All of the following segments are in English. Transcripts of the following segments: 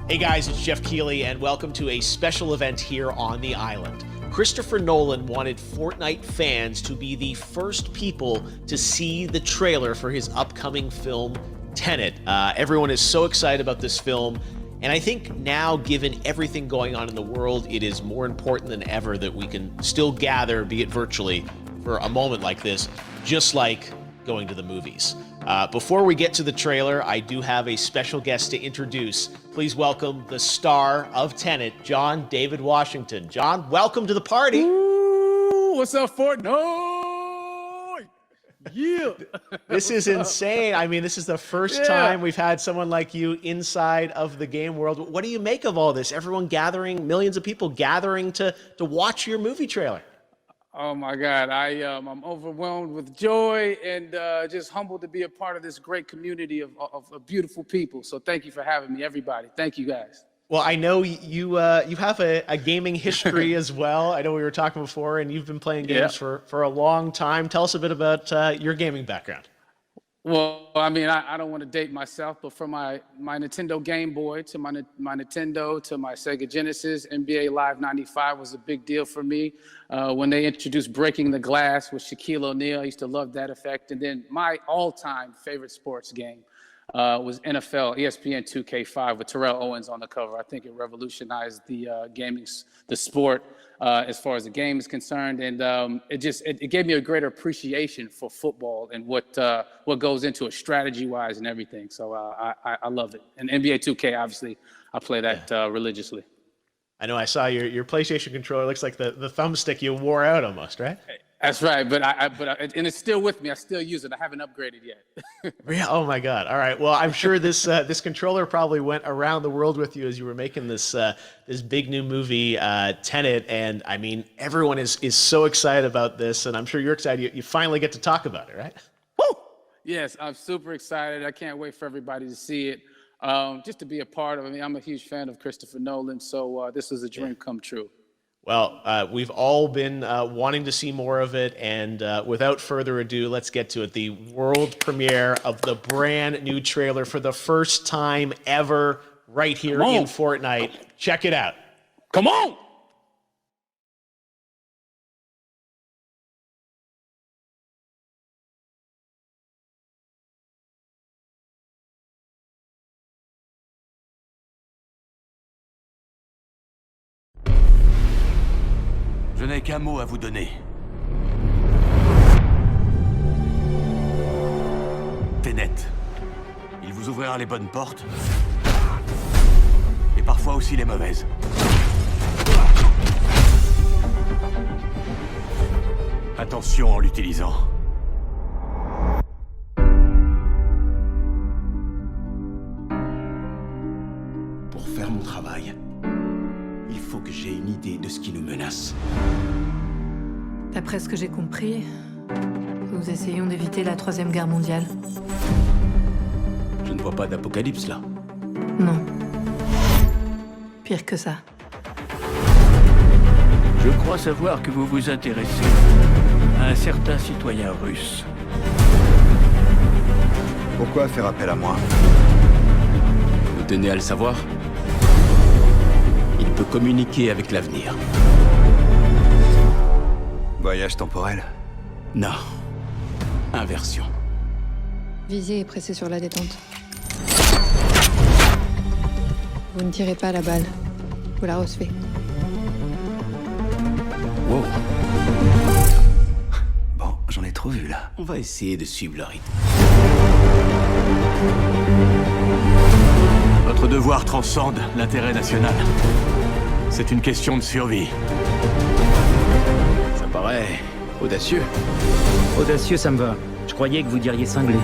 Hey guys, it's Jeff Keighley, and welcome to a special event here on the island. Christopher Nolan wanted Fortnite fans to be the first people to see the trailer for his upcoming film, Tenet. Everyone is so excited about this film, and I think now, given everything going on in the world, it is more important than ever that we can still gather, be it virtually, for a moment like this, just like going to the movies. Before we get to the trailer, I do have a special guest to introduce. Please welcome the star of Tenet, John David Washington. John, welcome to the party. Ooh, what's up, Fortnite? Yeah. This is insane. I mean, this is the first time we've had someone like you inside of the game world. What do you make of all this? Everyone gathering, millions of people gathering to watch your movie trailer. Oh my God, I'm overwhelmed with joy and just humbled to be a part of this great community of beautiful people. So thank you for having me, everybody. Thank you, guys. Well, I know you have a gaming history as well. I know we were talking before, and you've been playing games for a long time. Tell us a bit about your gaming background. Well, I mean, I don't want to date myself, but from my Nintendo Game Boy to my Nintendo to my Sega Genesis, NBA Live 95 was a big deal for me. When they introduced Breaking the Glass with Shaquille O'Neal, I used to love that effect. And then my all-time favorite sports game was NFL ESPN 2K5 with Terrell Owens on the cover. I think it revolutionized the the sport as far as the game is concerned, and it gave me a greater appreciation for football and what goes into it strategy-wise and everything. So I love it. And NBA 2K, obviously, I play that religiously. I know I saw your PlayStation controller. Looks like the thumbstick you wore out almost, right? That's right, but and it's still with me. I still use it. I haven't upgraded yet. Yeah. Oh my God. All right. Well, I'm sure this controller probably went around the world with you as you were making this big new movie, Tenet. And I mean, everyone is so excited about this, and I'm sure you're excited. You finally get to talk about it, right? Woo! Yes, I'm super excited. I can't wait for everybody to see it. Just to be a part of it. I mean, I'm a huge fan of Christopher Nolan, so this is a dream come true. Well, we've all been wanting to see more of it, and without further ado, let's get to it. The world premiere of the brand new trailer for the first time ever right here in Fortnite. Check it out. Come on! Je n'ai qu'un mot à vous donner. Tenet. Il vous ouvrira les bonnes portes. Et parfois aussi les mauvaises. Attention en l'utilisant. Pour faire mon travail, il faut que j'ai une idée de ce qui nous menace. D'après ce que j'ai compris, nous essayons d'éviter la Troisième Guerre mondiale. Je ne vois pas d'apocalypse là. Non. Pire que ça. Je crois savoir que vous vous intéressez à un certain citoyen russe. Pourquoi faire appel à moi? Vous tenez à le savoir? Il peut communiquer avec l'avenir. Voyage temporel? Non. Inversion. Visez et pressez sur la détente. Vous ne tirez pas la balle. Vous la recevez. Wow. Bon, j'en ai trop vu là. On va essayer de suivre le rythme. Votre devoir transcende l'intérêt national. C'est une question de survie. Ça paraît audacieux. Audacieux, ça me va. Je croyais que vous diriez cinglé.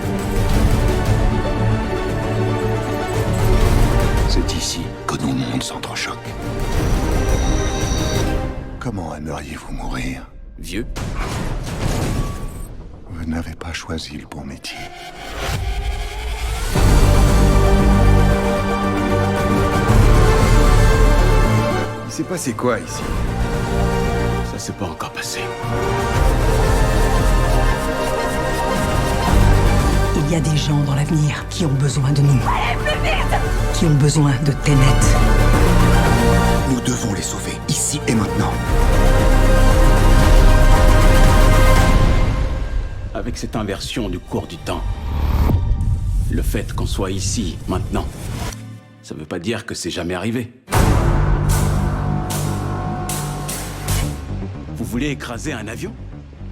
C'est ici que nos mondes s'entrechoquent. Comment aimeriez-vous mourir? Vieux. Vous n'avez pas choisi le bon métier. Il s'est passé quoi ici? Ça s'est pas encore passé. Il y a des gens dans l'avenir qui ont besoin de nous. Allez, plus vite! qui ont besoin de Tenet. Nous devons les sauver, ici et maintenant. Avec cette inversion du cours du temps, le fait qu'on soit ici, maintenant, ça veut pas dire que c'est jamais arrivé. Vous voulez écraser un avion?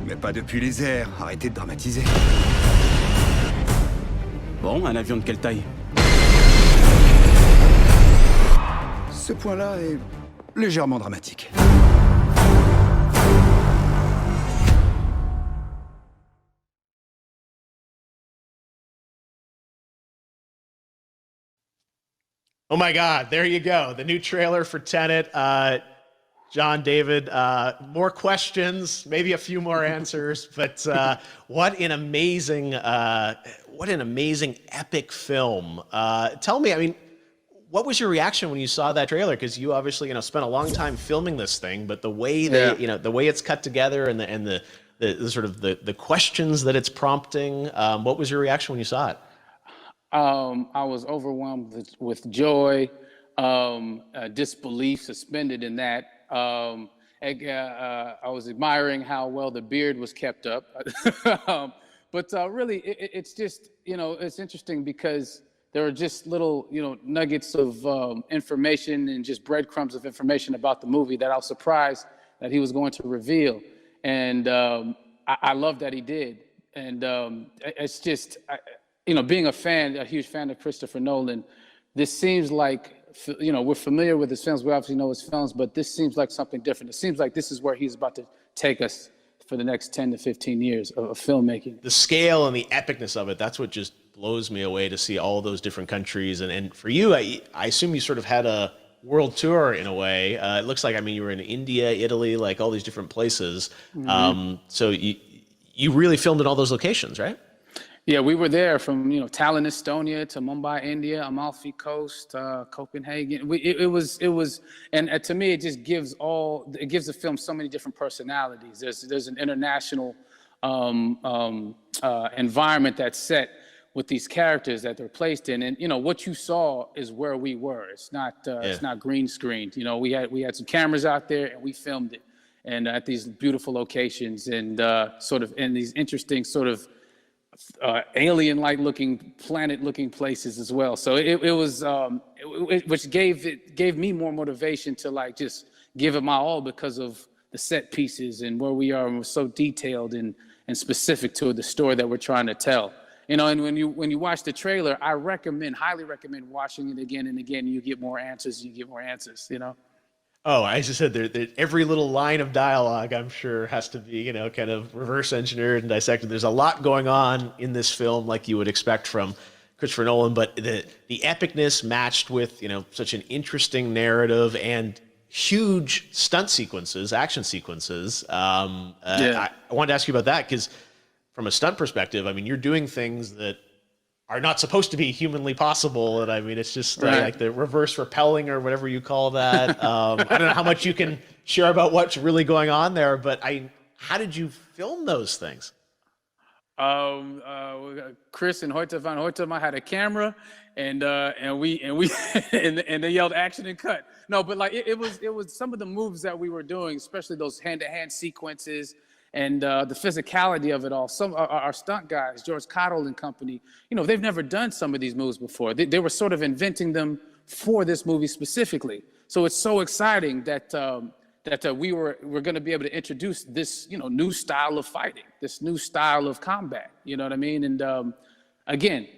Mais pas depuis les airs, arrêtez de dramatiser. Bon, un avion de quelle taille? Ce point-là est légèrement dramatique. Oh my God, there you go. The new trailer for Tenet. John, David, more questions, maybe a few more answers, but what an amazing epic film. Tell me, I mean, what was your reaction when you saw that trailer? Because you obviously, spent a long time filming this thing, but the way the way it's cut together and the sort of the questions that it's prompting, what was your reaction when you saw it? I was overwhelmed with joy, disbelief suspended in that. I was admiring how well the beard was kept up. But really, it's just, it's interesting because there are just little, nuggets of information and just breadcrumbs of information about the movie that I was surprised that he was going to reveal. And I love that he did. And it's just, being a huge fan of Christopher Nolan, this seems like, we're familiar with his films, we obviously know his films, but this seems like something different. It seems like this is where he's about to take us for the next 10 to 15 years of filmmaking. The scale and the epicness of it, that's what just blows me away, to see all those different countries. And for you, I assume you sort of had a world tour in a way. It looks like, you were in India, Italy, like all these different places. Mm-hmm. So you really filmed in all those locations, right? Yeah, we were there from Tallinn, Estonia, to Mumbai, India, Amalfi Coast, Copenhagen. It was, and to me, it just gives the film so many different personalities. There's an international environment that's set with these characters that they're placed in, and what you saw is where we were. It's not green screened. We had some cameras out there and we filmed it, and at these beautiful locations and sort of in these interesting sort of alien-like looking, planet-looking places as well. So it was, which gave me more motivation to just give it my all because of the set pieces and where we are, and we're so detailed and specific to the story that we're trying to tell. And when you watch the trailer, I highly recommend watching it again and again. You get more answers. Oh, I just said every little line of dialogue, I'm sure, has to be, kind of reverse engineered and dissected. There's a lot going on in this film, like you would expect from Christopher Nolan, but the epicness matched with, such an interesting narrative and huge stunt sequences, action sequences. I wanted to ask you about that because from a stunt perspective, you're doing things that are not supposed to be humanly possible. And it's just like the reverse rappelling or whatever you call that. I don't know how much you can share about what's really going on there, but how did you film those things? Chris and Hoyte van Hoytema had a camera and they yelled action and cut. No, but it was some of the moves that we were doing, especially those hand-to-hand sequences, and the physicality of it all. Some our stunt guys, George Cottle and company, they've never done some of these moves before. They were sort of inventing them for this movie specifically. So it's so exciting that we're going to be able to introduce this new style of fighting, this new style of combat. You know what I mean? And again,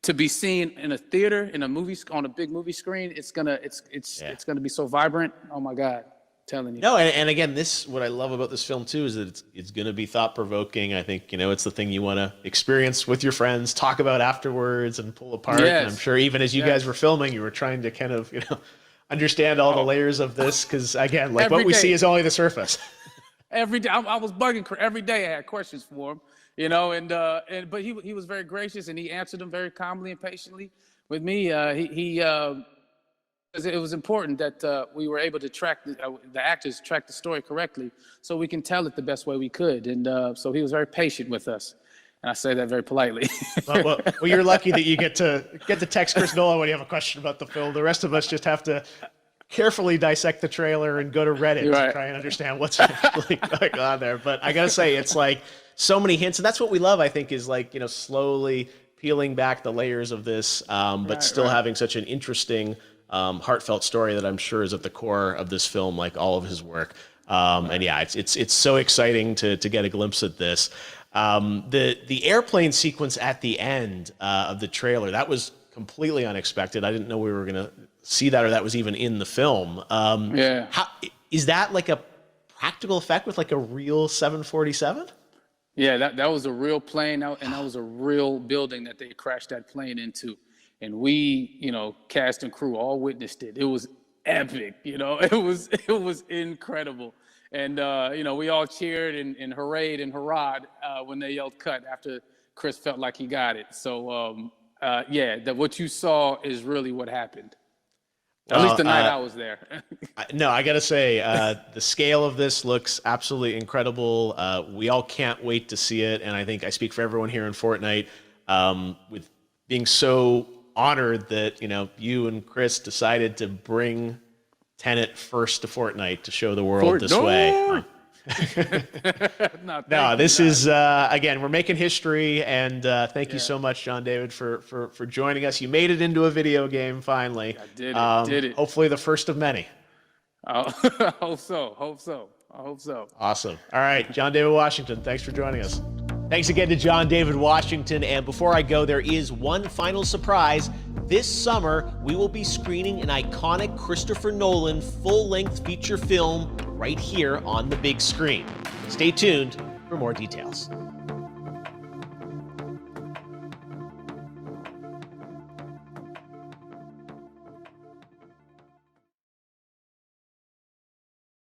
to be seen in a theater, in a movie, on a big movie screen, it's gonna be so vibrant. Oh my God. Telling you. No, and again, what I love about this film too is that it's going to be thought-provoking. I think it's the thing you want to experience with your friends, talk about afterwards, and pull apart. Yes. And I'm sure even as you guys were filming, you were trying to kind of understand all the layers of this, because again, like what we see is only the surface. Every day, I was bugging every day. I had questions for him, but he was very gracious and he answered them very calmly and patiently with me. It was important that we were able to track the actors track the story correctly, so we can tell it the best way we could. And so he was very patient with us. And I say that very politely. Well, you're lucky that you get to text Chris Nolan when you have a question about the film. The rest of us just have to carefully dissect the trailer and go to Reddit to try and understand what's actually going on there. But I gotta say, it's like so many hints, and that's what we love, I think, is like, slowly peeling back the layers of this, but still having such an interesting, heartfelt story that I'm sure is at the core of this film, like all of his work. And yeah, it's so exciting to get a glimpse at this. The airplane sequence at the end of the trailer, that was completely unexpected. I didn't know we were gonna see that, or that was even in the film. Is that like a practical effect with like a real 747? Yeah, that was a real plane, and that was a real building that they crashed that plane into. And we, cast and crew all witnessed it. It was epic, it was incredible. And, we all cheered and hurrayed and hurrahed when they yelled cut after Chris felt like he got it. So, that what you saw is really what happened. At least the night I was there. No, I got to say, the scale of this looks absolutely incredible. We all can't wait to see it. And I think I speak for everyone here in Fortnite with being so honored that, you and Chris decided to bring Tenet first to Fortnite to show the world this way. No, this is, again, we're making history, and thank you so much, John David, for joining us. You made it into a video game, finally. I did it. Hopefully the first of many. I hope so. Awesome. All right, John David Washington, thanks for joining us. Thanks again to John David Washington, and before I go, there is one final surprise. This summer, we will be screening an iconic Christopher Nolan full-length feature film right here on the big screen. Stay tuned for more details.